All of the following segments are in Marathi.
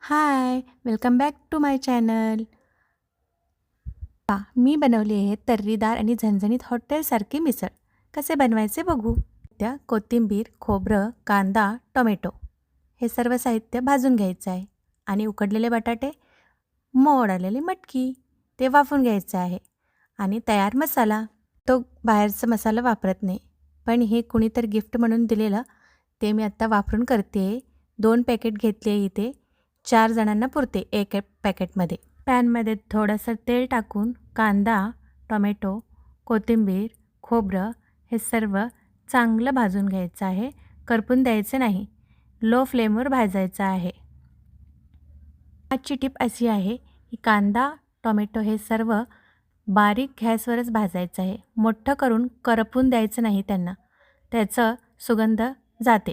High, welcome back to my channel. मी बनवली आहे तर्रीदार आणि झणझणीत हॉटेलसारखी मिसळ. कसे बनवायचे बघू. त्या कोथिंबीर, खोबरं, कांदा, टोमॅटो हे सर्व साहित्य भाजून घ्यायचं आहे आणि उकडलेले बटाटे, मोड आलेली मटकी ते वाफून घ्यायचं आहे आणि तयार मसाला. तो बाहेरचा मसाला वापरत नाही, पण हे कुणीतरी गिफ्ट म्हणून दिलेलं ते मी आत्ता वापरून करते. 2 पॅकेट घेतले इथे. 4 जणांना पुरते एक पॅकेटमध्ये. पॅनमध्ये थोडंसं तेल टाकून कांदा, टोमॅटो, कोथिंबीर, खोबरं हे सर्व चांगलं भाजून घ्यायचं आहे. करपून द्यायचं नाही, लो फ्लेमवर भाजायचं आहे. आजची टिप अशी आहे की कांदा, टोमॅटो हे सर्व बारीक गॅसवरच भाजायचं आहे. मोठं करून करपून द्यायचं नाही त्यांना, त्याचं सुगंध जाते.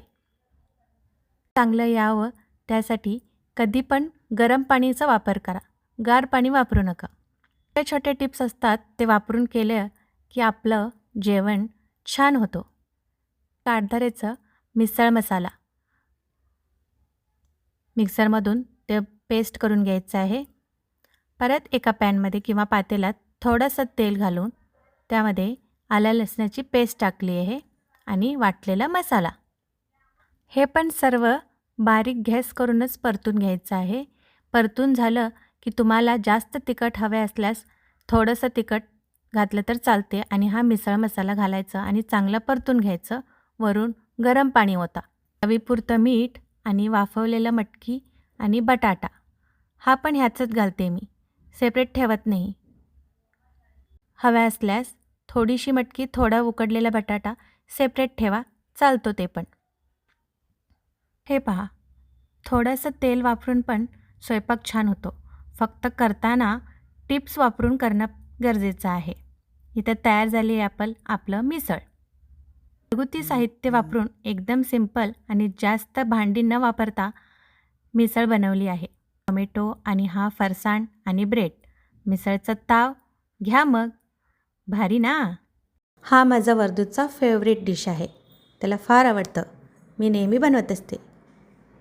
चांगलं यावं त्यासाठी कधी पण गरम पाणीचा वापर करा, गार पाणी वापरू नका. छोटे छोटे टिप्स असतात ते वापरून केलं की आपलं जेवण छान होतं. कारधारेचं मिसळ मसाला मिक्सरमधून ते पेस्ट करून घ्यायचं आहे. परत एका पॅनमध्ये किंवा पातेल्यात थोडंसं तेल घालून त्यामध्ये आलं लसणाची पेस्ट टाकली आहे आणि वाटलेला मसाला. हे पण सर्व बारीक गॅस करूनच परतून घ्यायचं आहे. परतून झालं की तुम्हाला जास्त तिखट हवे असल्यास थोडंसं तिखट घातलं तर चालते आणि हा मिसळ मसाला घालायचा आणि चांगलं परतून घ्यायचं. वरून गरम पाणी ओता, चवीपुरतं मीठ आणि वाफवलेलं मटकी आणि बटाटा हा पण ह्याचंच घालते मी, सेपरेट ठेवत नाही. हव्या असल्यास थोडीशी मटकी, थोडा उकडलेला बटाटा सेपरेट ठेवा, चालतो ते पण. हे पहा, थोडंसं तेल वापरून पण स्वयंपाक छान होतो. फक्त करताना टिप्स वापरून करणं गरजेचं आहे. इथं तयार झाली आहे आपलं मिसळ. घरगुती साहित्य वापरून एकदम सिंपल आणि जास्त भांडी न वापरता मिसळ बनवली आहे. टोमॅटो आणि हा फरसाण आणि ब्रेड. मिसळचं ताव घ्या मग. भारी ना. हा माझा वर्दूचा फेवरेट डिश आहे. त्याला फार आवडतं. मी नेहमी बनवत असते.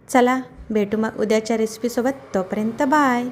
चला भेटू मग उद्याच्या रेसिपीसोबत. तोपर्यंत बाय.